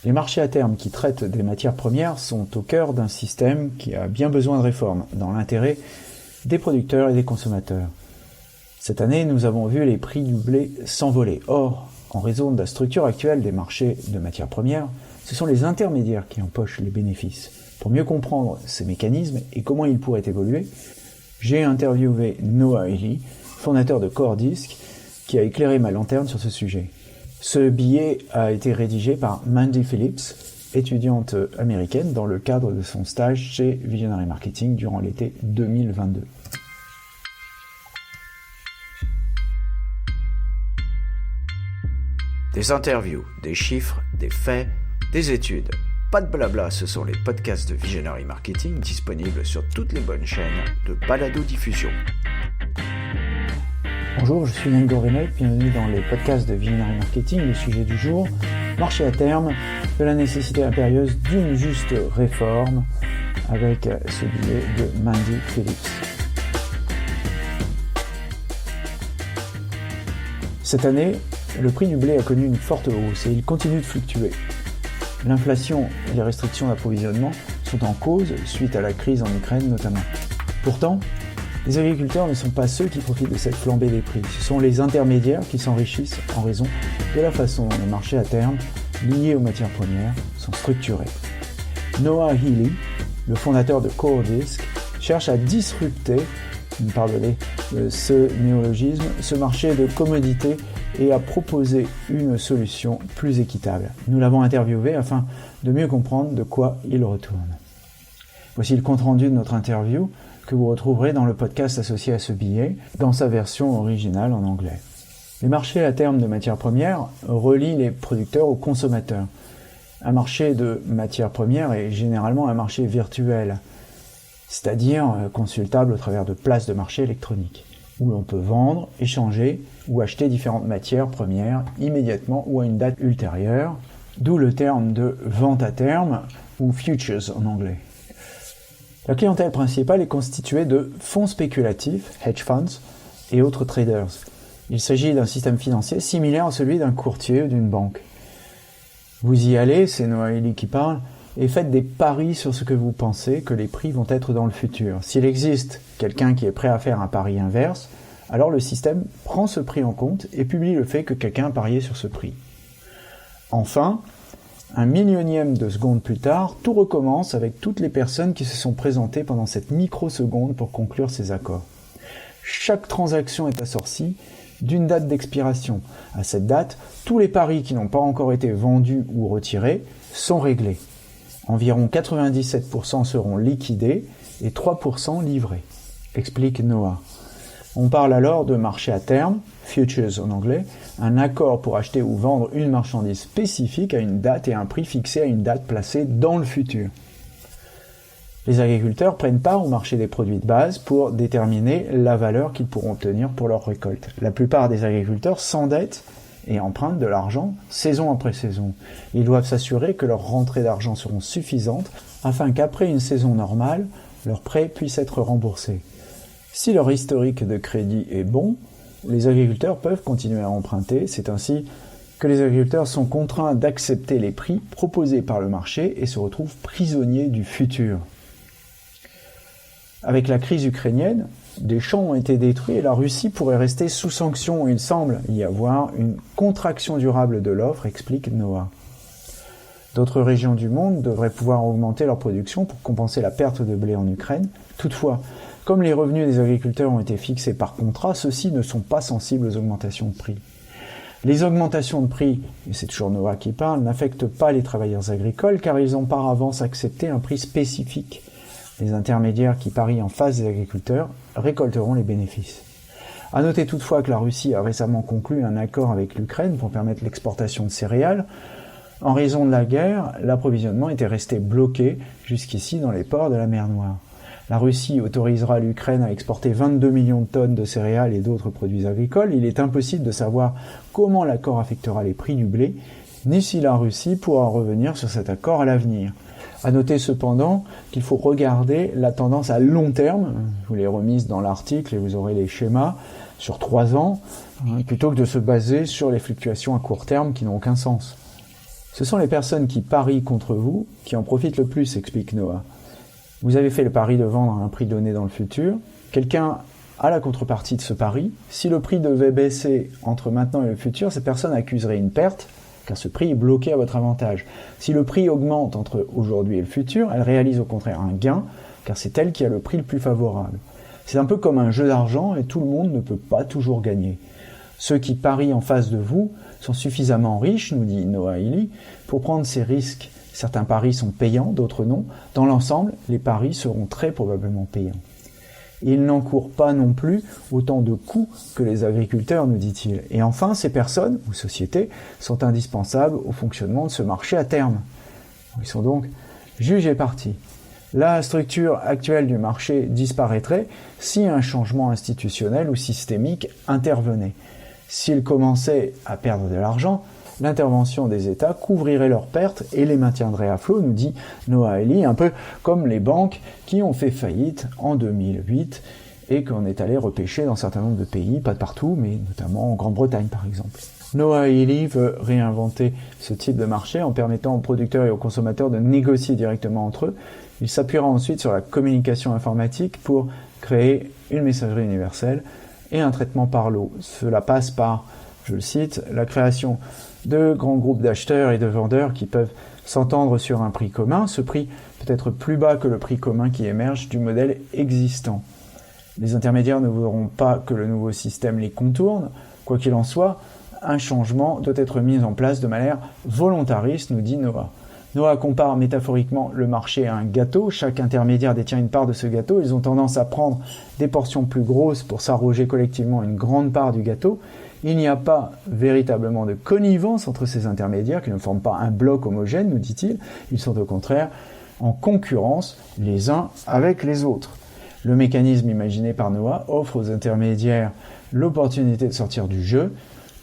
Les marchés à terme qui traitent des matières premières sont au cœur d'un système qui a bien besoin de réforme, dans l'intérêt des producteurs et des consommateurs. Cette année, nous avons vu les prix du blé s'envoler. Or, en raison de la structure actuelle des marchés de matières premières, ce sont les intermédiaires qui empochent les bénéfices. Pour mieux comprendre ces mécanismes et comment ils pourraient évoluer, j'ai interviewé Noah Healy, fondateur de Core Disc, qui a éclairé ma lanterne sur ce sujet. Ce billet a été rédigé par Mandy Phillips, étudiante américaine, dans le cadre de son stage chez Visionary Marketing durant l'été 2022. Des interviews, des chiffres, des faits, des études. Pas de blabla, ce sont les podcasts de Visionary Marketing disponibles sur toutes les bonnes chaînes de balado-diffusion. Bonjour, je suis Yann Gourvenet, bienvenue dans les podcasts de Visionary Marketing. Le sujet du jour, marché à terme, de la nécessité impérieuse d'une juste réforme, avec ce billet de Mandy Phillips. Cette année, le prix du blé a connu une forte hausse et il continue de fluctuer. L'inflation et les restrictions d'approvisionnement sont en cause suite à la crise en Ukraine notamment. Pourtant, les agriculteurs ne sont pas ceux qui profitent de cette flambée des prix. Ce sont les intermédiaires qui s'enrichissent en raison de la façon dont les marchés à terme, liés aux matières premières, sont structurés. Noah Healy, le fondateur de Core Disc, cherche à disrupter, pardonnez ce néologisme, ce marché de commodités et à proposer une solution plus équitable. Nous l'avons interviewé afin de mieux comprendre de quoi il retourne. Voici le compte-rendu de notre interview que vous retrouverez dans le podcast associé à ce billet, dans sa version originale en anglais. Les marchés à terme de matières premières relient les producteurs aux consommateurs. Un marché de matières premières est généralement un marché virtuel, c'est-à-dire consultable au travers de places de marché électroniques, où l'on peut vendre, échanger ou acheter différentes matières premières immédiatement ou à une date ultérieure, d'où le terme de vente à terme ou futures en anglais. La clientèle principale est constituée de fonds spéculatifs, hedge funds, et autres traders. Il s'agit d'un système financier similaire à celui d'un courtier ou d'une banque. Vous y allez, c'est Noah Healy qui parle, et faites des paris sur ce que vous pensez que les prix vont être dans le futur. S'il existe quelqu'un qui est prêt à faire un pari inverse, alors le système prend ce prix en compte et publie le fait que quelqu'un a parié sur ce prix. Enfin, un millionième de seconde plus tard, tout recommence avec toutes les personnes qui se sont présentées pendant cette microseconde pour conclure ces accords. Chaque transaction est assortie d'une date d'expiration. À cette date, tous les paris qui n'ont pas encore été vendus ou retirés sont réglés. Environ 97% seront liquidés et 3% livrés, explique Noah. On parle alors de marché à terme, futures en anglais, un accord pour acheter ou vendre une marchandise spécifique à une date et un prix fixé à une date placée dans le futur. Les agriculteurs prennent part au marché des produits de base pour déterminer la valeur qu'ils pourront obtenir pour leur récolte. La plupart des agriculteurs s'endettent et empruntent de l'argent saison après saison. Ils doivent s'assurer que leurs rentrées d'argent seront suffisantes afin qu'après une saison normale, leurs prêts puissent être remboursés. Si leur historique de crédit est bon, les agriculteurs peuvent continuer à emprunter. C'est ainsi que les agriculteurs sont contraints d'accepter les prix proposés par le marché et se retrouvent prisonniers du futur. Avec la crise ukrainienne, des champs ont été détruits et la Russie pourrait rester sous sanction. Il semble y avoir une contraction durable de l'offre, explique Noah. D'autres régions du monde devraient pouvoir augmenter leur production pour compenser la perte de blé en Ukraine. Toutefois, comme les revenus des agriculteurs ont été fixés par contrat, ceux-ci ne sont pas sensibles aux augmentations de prix. Les augmentations de prix, et c'est toujours Noah qui parle, n'affectent pas les travailleurs agricoles car ils ont par avance accepté un prix spécifique. Les intermédiaires qui parient en face des agriculteurs récolteront les bénéfices. À noter toutefois que la Russie a récemment conclu un accord avec l'Ukraine pour permettre l'exportation de céréales. En raison de la guerre, l'approvisionnement était resté bloqué jusqu'ici dans les ports de la mer Noire. La Russie autorisera l'Ukraine à exporter 22 millions de tonnes de céréales et d'autres produits agricoles. Il est impossible de savoir comment l'accord affectera les prix du blé, ni si la Russie pourra revenir sur cet accord à l'avenir. À noter cependant qu'il faut regarder la tendance à long terme, je vous l'ai remise dans l'article et vous aurez les schémas, sur 3 ans, plutôt que de se baser sur les fluctuations à court terme qui n'ont aucun sens. Ce sont les personnes qui parient contre vous qui en profitent le plus, explique Noah. Vous avez fait le pari de vendre à un prix donné dans le futur. Quelqu'un a la contrepartie de ce pari. Si le prix devait baisser entre maintenant et le futur, cette personne accuserait une perte, car ce prix est bloqué à votre avantage. Si le prix augmente entre aujourd'hui et le futur, elle réalise au contraire un gain, car c'est elle qui a le prix le plus favorable. C'est un peu comme un jeu d'argent et tout le monde ne peut pas toujours gagner. Ceux qui parient en face de vous sont suffisamment riches, nous dit Noah Illy, pour prendre ces risques. Certains paris sont payants, d'autres non. Dans l'ensemble, les paris seront très probablement payants. Ils n'encourent pas non plus autant de coûts que les agriculteurs, nous dit-il. Et enfin, ces personnes, ou sociétés, sont indispensables au fonctionnement de ce marché à terme. Ils sont donc juges et parties. La structure actuelle du marché disparaîtrait si un changement institutionnel ou systémique intervenait. S'ils commençaient à perdre de l'argent, l'intervention des États couvrirait leurs pertes et les maintiendrait à flot, nous dit Noah Illy, un peu comme les banques qui ont fait faillite en 2008 et qu'on est allé repêcher dans un certain nombre de pays, pas de partout, mais notamment en Grande-Bretagne par exemple. Noah Illy veut réinventer ce type de marché en permettant aux producteurs et aux consommateurs de négocier directement entre eux. Il s'appuiera ensuite sur la communication informatique pour créer une messagerie universelle et un traitement par lot. Cela passe par, je le cite, la création de grands groupes d'acheteurs et de vendeurs qui peuvent s'entendre sur un prix commun. Ce prix peut être plus bas que le prix commun qui émerge du modèle existant. Les intermédiaires ne voudront pas que le nouveau système les contourne. Quoi qu'il en soit, un changement doit être mis en place de manière volontariste, nous dit Noah. Noah compare métaphoriquement le marché à un gâteau. Chaque intermédiaire détient une part de ce gâteau. Ils ont tendance à prendre des portions plus grosses pour s'arroger collectivement une grande part du gâteau. Il n'y a pas véritablement de connivence entre ces intermédiaires qui ne forment pas un bloc homogène, nous dit-il. Ils sont au contraire en concurrence les uns avec les autres. Le mécanisme imaginé par Noah offre aux intermédiaires l'opportunité de sortir du jeu.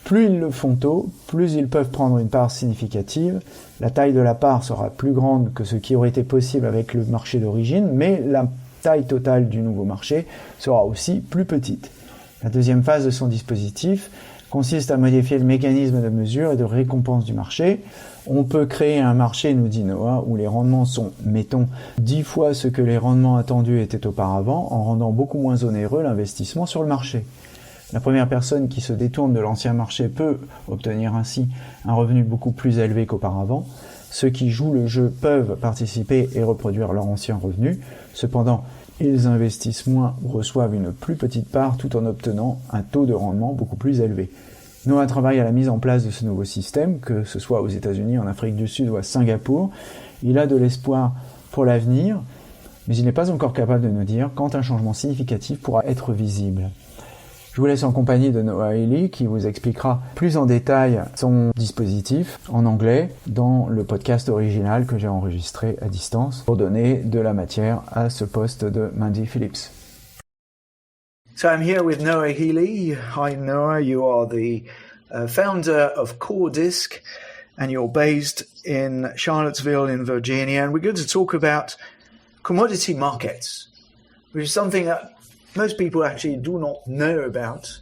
Plus ils le font tôt, plus ils peuvent prendre une part significative. La taille de la part sera plus grande que ce qui aurait été possible avec le marché d'origine, mais la taille totale du nouveau marché sera aussi plus petite. La deuxième phase de son dispositif consiste à modifier le mécanisme de mesure et de récompense du marché. On peut créer un marché, nous dit Noah, où les rendements sont, mettons, 10 fois ce que les rendements attendus étaient auparavant, en rendant beaucoup moins onéreux l'investissement sur le marché. La première personne qui se détourne de l'ancien marché peut obtenir ainsi un revenu beaucoup plus élevé qu'auparavant. Ceux qui jouent le jeu peuvent participer et reproduire leur ancien revenu. Cependant, ils investissent moins ou reçoivent une plus petite part tout en obtenant un taux de rendement beaucoup plus élevé. Noah travaille à la mise en place de ce nouveau système, que ce soit aux États-Unis, en Afrique du Sud ou à Singapour. Il a de l'espoir pour l'avenir, mais il n'est pas encore capable de nous dire quand un changement significatif pourra être visible. Je vous laisse en compagnie de Noah Illy qui vous expliquera plus en détail son dispositif en anglais dans le podcast original que j'ai enregistré à distance pour donner de la matière à ce poste de Mandy Phillips. So I'm here with Noah Healy. Hi Noah, you are the founder of Core Disc and you're based in Charlottesville in Virginia, and we're going to talk about commodity markets, which is something that most people actually do not know about.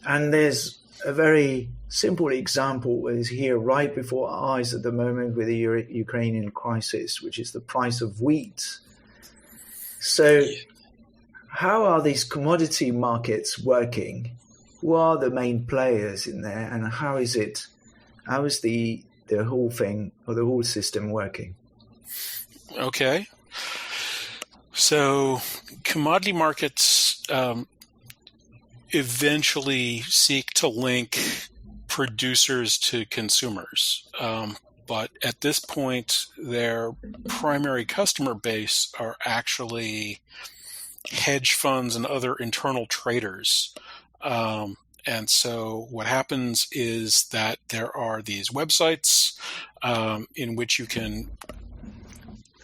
And there's a very simple example that is here right before our eyes at the moment with the Ukrainian crisis, which is the price of wheat. So how are these commodity markets working? Who are the main players in there, and how is the whole thing or the whole system working? Okay. So commodity markets eventually seek to link producers to consumers. But at this point, their primary customer base are actually hedge funds and other internal traders. And so what happens is that there are these websites in which you can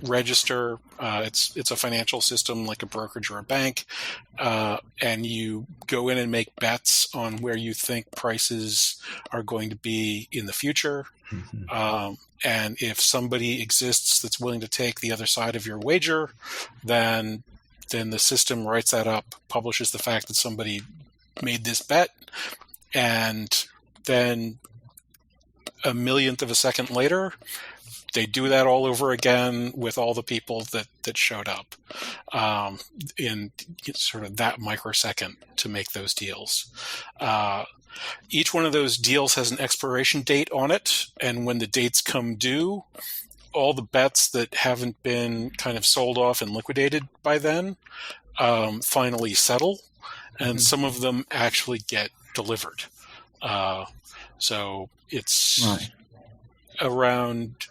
register. It's a financial system like a brokerage or a bank, and you go in and make bets on where you think prices are going to be in the future. Mm-hmm. And if somebody exists that's willing to take the other side of your wager, then the system writes that up, publishes the fact that somebody made this bet, and then a millionth of a second later, they do that all over again with all the people that showed up in sort of that microsecond to make those deals. Each one of those deals has an expiration date on it, and when the dates come due, all the bets that haven't been kind of sold off and liquidated by then finally settle, and some of them actually get delivered. So it's around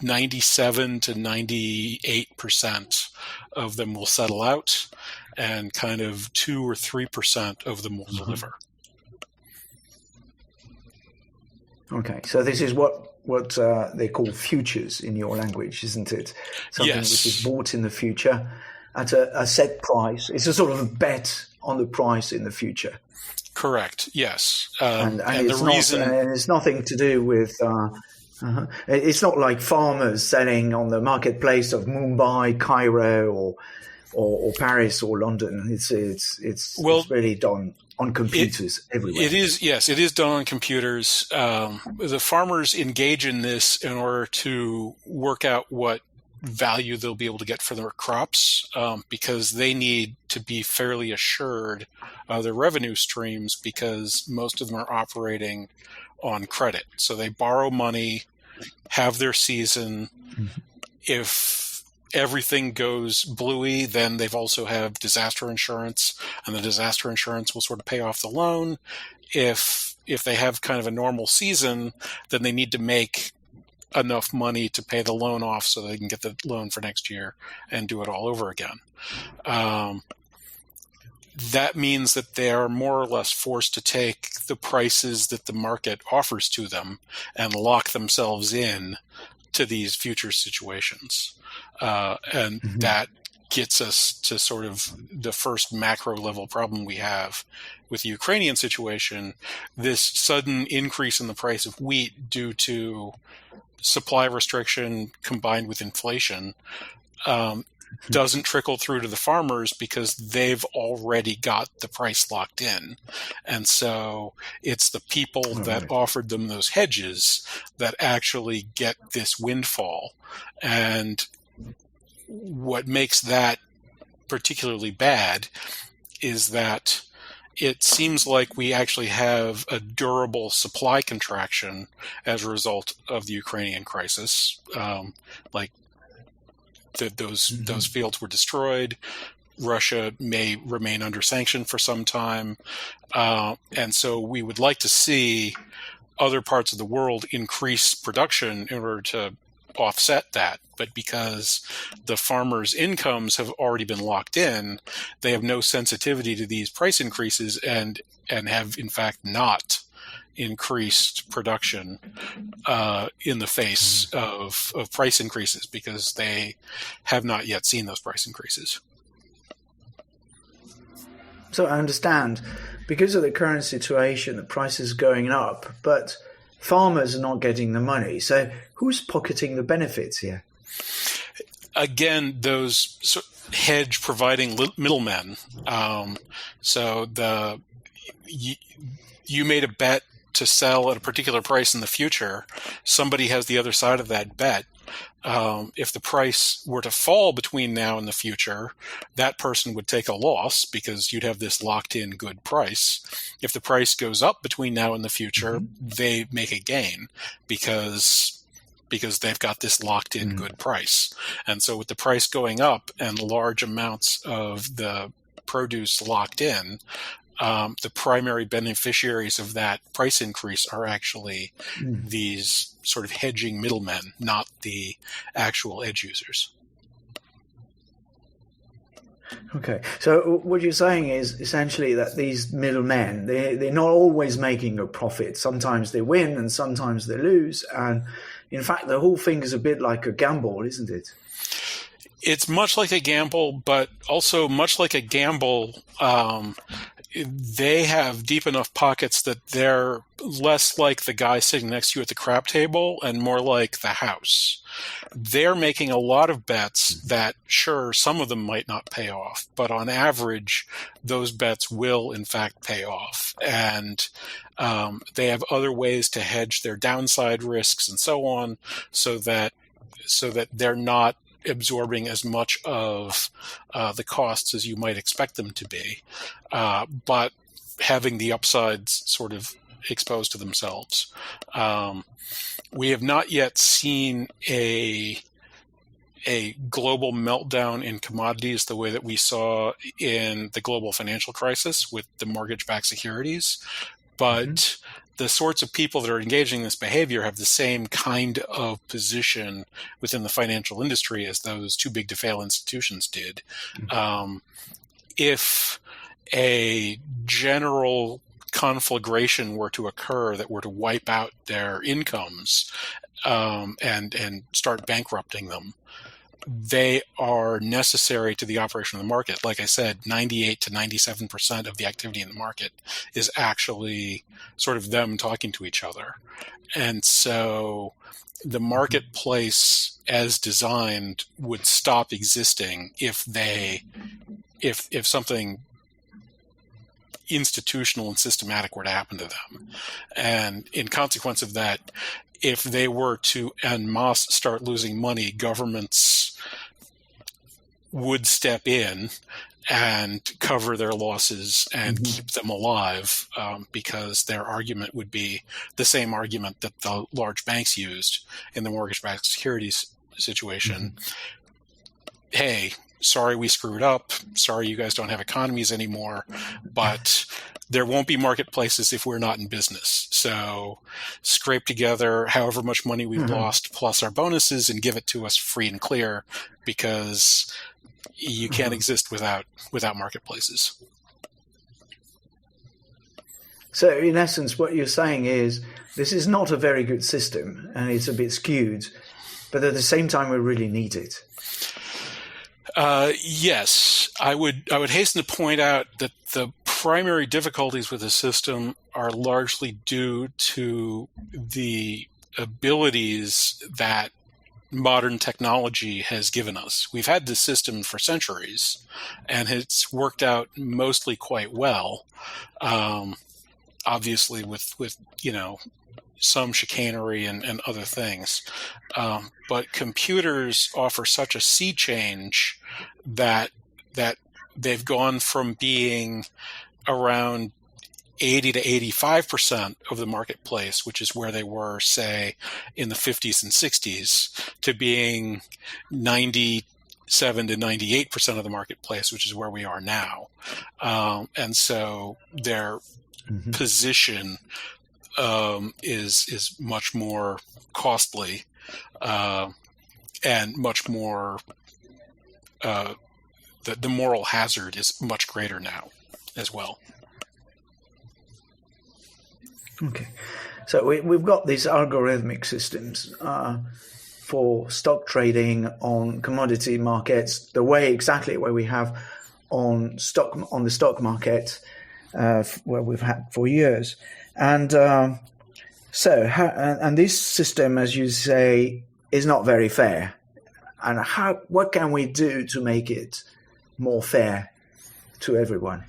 97 to 98% of them will settle out, and kind of 2 or 3% of them will deliver. Okay, so this is what they call futures in your language, isn't it? Something which is bought in the future at a set price. It's a sort of a bet on the price in the future. Correct. Yes, and it's nothing to do with. It's not like farmers selling on the marketplace of Mumbai, Cairo, or Paris or London. It's really done on computers everywhere. It is, yes, it is done on computers. The farmers engage in this in order to work out what value they'll be able to get for their crops, because they need to be fairly assured of their revenue streams, because most of them are operating on credit. So they borrow money, have their season. If everything goes bluey, then they've also have disaster insurance, and the disaster insurance will sort of pay off the loan. If they have kind of a normal season, then they need to make enough money to pay the loan off so they can get the loan for next year and do it all over again. That means that they are more or less forced to take the prices that the market offers to them and lock themselves in to these future situations. And that gets us to sort of the first macro level problem we have with the Ukrainian situation. This sudden increase in the price of wheat due to supply restriction combined with inflation doesn't trickle through to the farmers because they've already got the price locked in. And so it's the people that offered them those hedges that actually get this windfall. And what makes that particularly bad is that it seems like we actually have a durable supply contraction as a result of the Ukrainian crisis. Those fields were destroyed. Russia may remain under sanction for some time. And so we would like to see other parts of the world increase production in order to offset that. But because the farmers' incomes have already been locked in, they have no sensitivity to these price increases and have, in fact, not increased production in the face of price increases because they have not yet seen those price increases. So I understand, because of the current situation, the prices are going up, but farmers are not getting the money. So who's pocketing the benefits here? Again, those hedge providing middlemen. You made a bet to sell at a particular price in the future. Somebody has the other side of that bet. If the price were to fall between now and the future, that person would take a loss because you'd have this locked-in good price. If the price goes up between now and the future, they make a gain because they've got this locked-in good price. And so with the price going up and large amounts of the produce locked in, the primary beneficiaries of that price increase are actually these sort of hedging middlemen, not the actual edge users. Okay, so what you're saying is essentially that these middlemen, they're not always making a profit. Sometimes they win and sometimes they lose. And in fact, the whole thing is a bit like a gamble, isn't it? It's much like a gamble, but also much like a gamble, they have deep enough pockets that they're less like the guy sitting next to you at the crap table and more like the house. they're making a lot of bets that, sure, some of them might not pay off, but on average, those bets will in fact pay off. And they have other ways to hedge their downside risks and so on, so that they're not absorbing as much of the costs as you might expect them to be, but having the upsides sort of exposed to themselves. We have not yet seen a global meltdown in commodities the way that we saw in the global financial crisis with the mortgage-backed securities, but the sorts of people that are engaging in this behavior have the same kind of position within the financial industry as those too big to fail institutions did. If a general conflagration were to occur that were to wipe out their incomes and start bankrupting them, they are necessary to the operation of the market. Like I said, 98 to 97% of the activity in the market is actually sort of them talking to each other. And so the marketplace as designed would stop existing if something institutional and systematic were to happen to them. And in consequence of that, if they were to en masse start losing money, governments would step in and cover their losses and keep them alive, because their argument would be the same argument that the large banks used in the mortgage-backed securities situation. Hey, sorry we screwed up. Sorry you guys don't have economies anymore, but there won't be marketplaces if we're not in business. So scrape together however much money we've lost plus our bonuses and give it to us free and clear, because you can't exist without marketplaces. So in essence, what you're saying is this is not a very good system and it's a bit skewed, but at the same time, we really need it. Yes, I would hasten to point out that the primary difficulties with the system are largely due to the abilities that modern technology has given us. We've had this system for centuries, and it's worked out mostly quite well. Obviously, with some chicanery and other things. But computers offer such a sea change that they've gone from being around 80 to 85% of the marketplace, which is where they were, say, in the 50s and 60s, to being 97 to 98% of the marketplace, which is where we are now. And so their position is much more costly and much more the moral hazard is much greater now as well. Okay, so we've got these algorithmic systems for stock trading on commodity markets, exactly where we have on the stock market, where we've had for years. And and this system, as you say, is not very fair. And what can we do to make it more fair to everyone?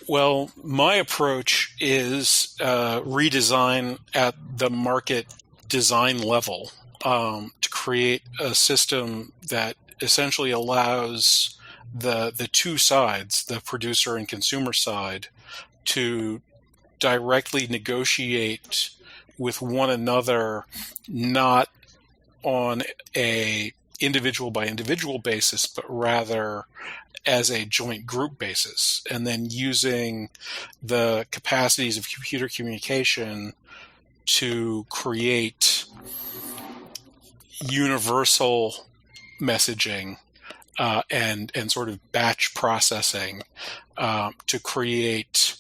Well, my approach is redesign at the market design level to create a system that essentially allows the two sides, the producer and consumer side, to directly negotiate with one another, not on a individual by individual basis, but rather as a joint group basis, and then using the capacities of computer communication to create universal messaging and sort of batch processing to create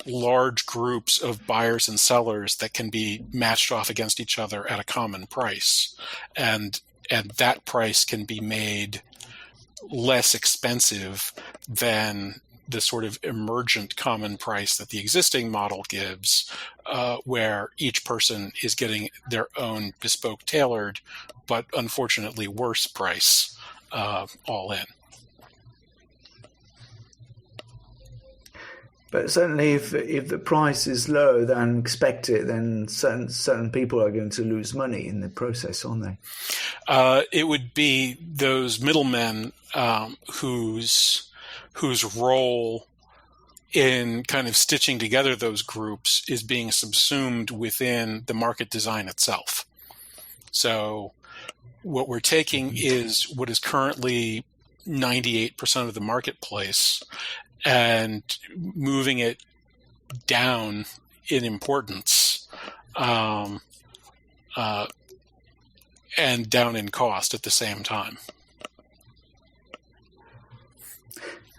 large groups of buyers and sellers that can be matched off against each other at a common price. And that price can be made less expensive than the sort of emergent common price that the existing model gives, where each person is getting their own bespoke, tailored, but unfortunately worse price all in. But certainly, if the price is lower than expected, then certain people are going to lose money in the process, aren't they? It would be those middlemen whose role in kind of stitching together those groups is being subsumed within the market design itself. So what we're taking is what is currently 98% of the marketplace and moving it down in importance and down in cost at the same time.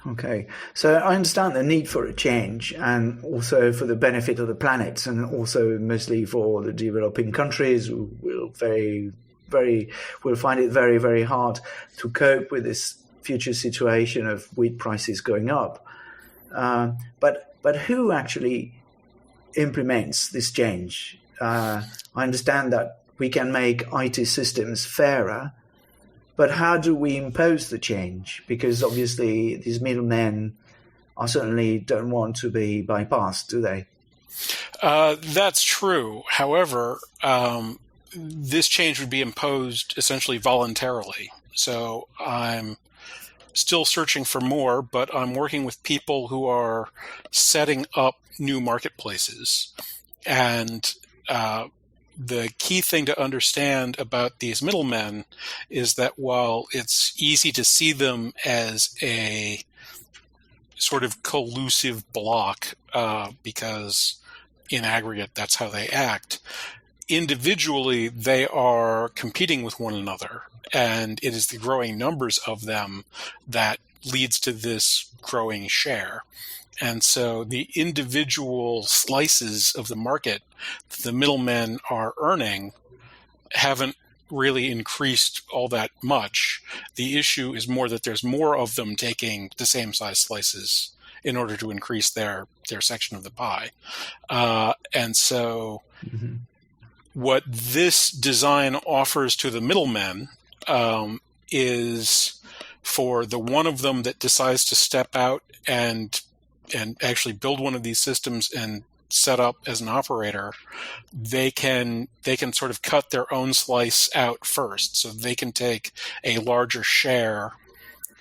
Okay, so I understand the need for a change, and also for the benefit of the planet, and also mostly for the developing countries who will find it very, very hard to cope with this future situation of wheat prices going up. But who actually implements this change? I understand that we can make IT systems fairer, but how do we impose the change? Because obviously these middlemen certainly don't want to be bypassed, do they? That's true. However, this change would be imposed essentially voluntarily. So I'm still searching for more, but I'm working with people who are setting up new marketplaces. And the key thing to understand about these middlemen is that while it's easy to see them as a sort of collusive block, because in aggregate that's how they act, individually they are competing with one another. And it is the growing numbers of them that leads to this growing share. And so the individual slices of the market the middlemen are earning haven't really increased all that much. The issue is more that there's more of them taking the same size slices in order to increase their section of the pie. And so what this design offers to the middlemen is for the one of them that decides to step out and actually build one of these systems and set up as an operator, they can sort of cut their own slice out first, so they can take a larger share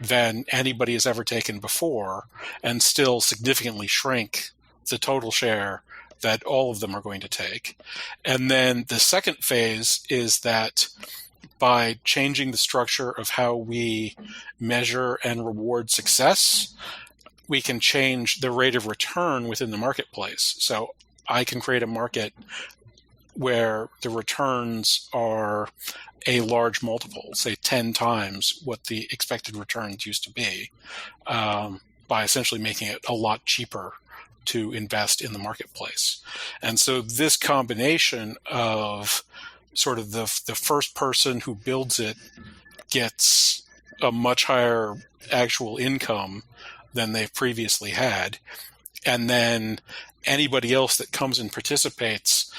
than anybody has ever taken before and still significantly shrink the total share that all of them are going to take. And then the second phase is that by changing the structure of how we measure and reward success, we can change the rate of return within the marketplace. So I can create a market where the returns are a large multiple, say 10 times what the expected returns used to be, by essentially making it a lot cheaper to invest in the marketplace. And so this combination of sort of the first person who builds it gets a much higher actual income than they've previously had, and then anybody else that comes and participates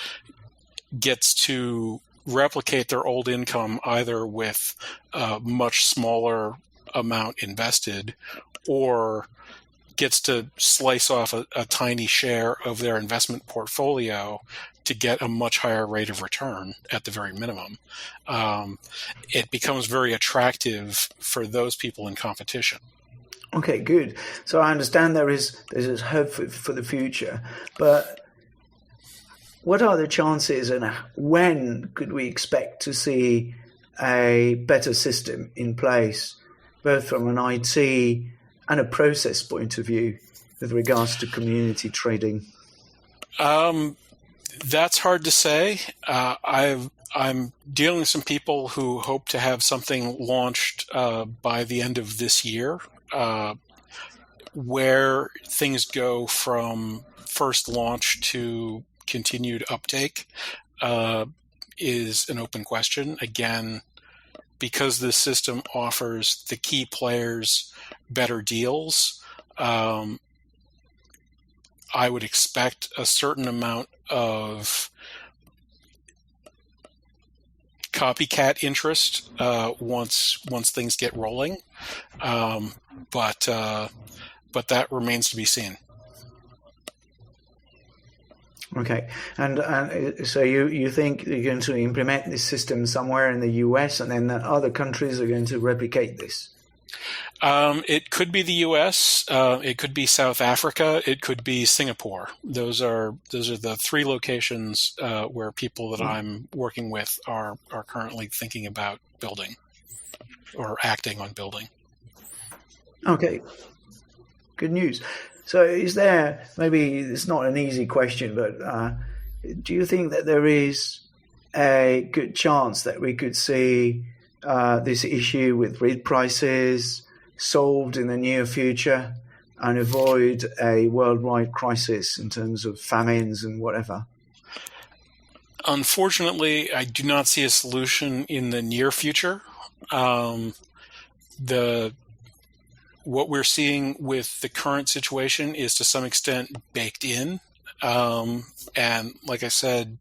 gets to replicate their old income either with a much smaller amount invested or gets to slice off a tiny share of their investment portfolio to get a much higher rate of return at the very minimum. It becomes very attractive for those people in competition. Okay, good. So I understand there's hope for the future, but what are the chances and when could we expect to see a better system in place, both from an IT and a process point of view with regards to community trading? That's hard to say. I'm dealing with some people who hope to have something launched by the end of this year. Where things go from first launch to continued uptake is an open question. Again, because this system offers the key players better deals, I would expect a certain amount of copycat interest once things get rolling, but that remains to be seen. Okay, and so you think you're going to implement this system somewhere in the US, and then the other countries are going to replicate this? It could be the U.S. It could be South Africa. It could be Singapore. Those are the three locations where people that I'm working with are currently thinking about building or acting on building. Okay, good news. So is there, maybe it's not an easy question, but do you think that there is a good chance that we could see this issue with grid prices solved in the near future and avoid a worldwide crisis in terms of famines and whatever? Unfortunately, I do not see a solution in the near future. What we're seeing with the current situation is to some extent baked in. And like I said,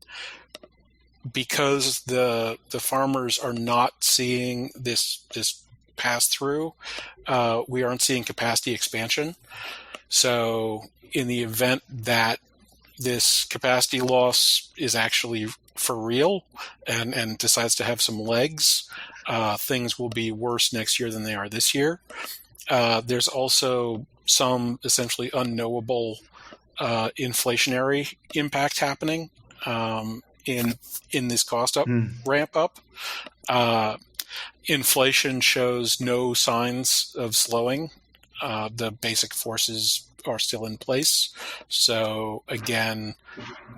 because the farmers are not seeing this pass through, we aren't seeing capacity expansion. So in the event that this capacity loss is actually for real and decides to have some legs, things will be worse next year than they are this year. There's also some essentially unknowable inflationary impact happening in this cost ramp up. Inflation shows no signs of slowing. The basic forces are still in place. So again,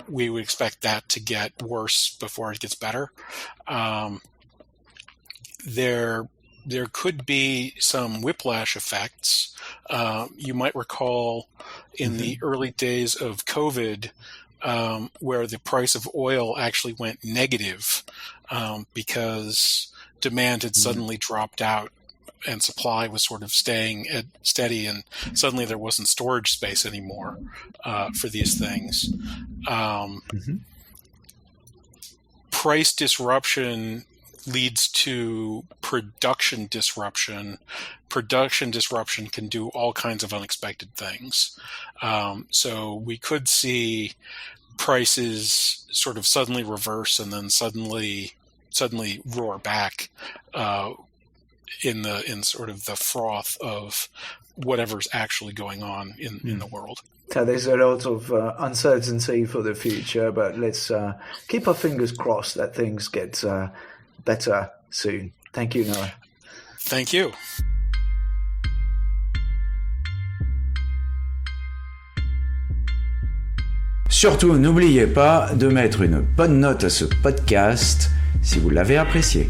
we would expect that to get worse before it gets better. There could be some whiplash effects. You might recall in the early days of COVID, where the price of oil actually went negative because demand had suddenly dropped out and supply was sort of staying steady, and suddenly there wasn't storage space anymore for these things. Price disruption leads to production disruption. Production disruption can do all kinds of unexpected things. So we could see prices sort of suddenly reverse and then suddenly roar back in sort of the froth of whatever's actually going on in the world. So there's a lot of uncertainty for the future, but let's keep our fingers crossed that things get better soon. Thank you, Noah. Thank you. Surtout, n'oubliez pas de mettre une bonne note à ce podcast si vous l'avez apprécié.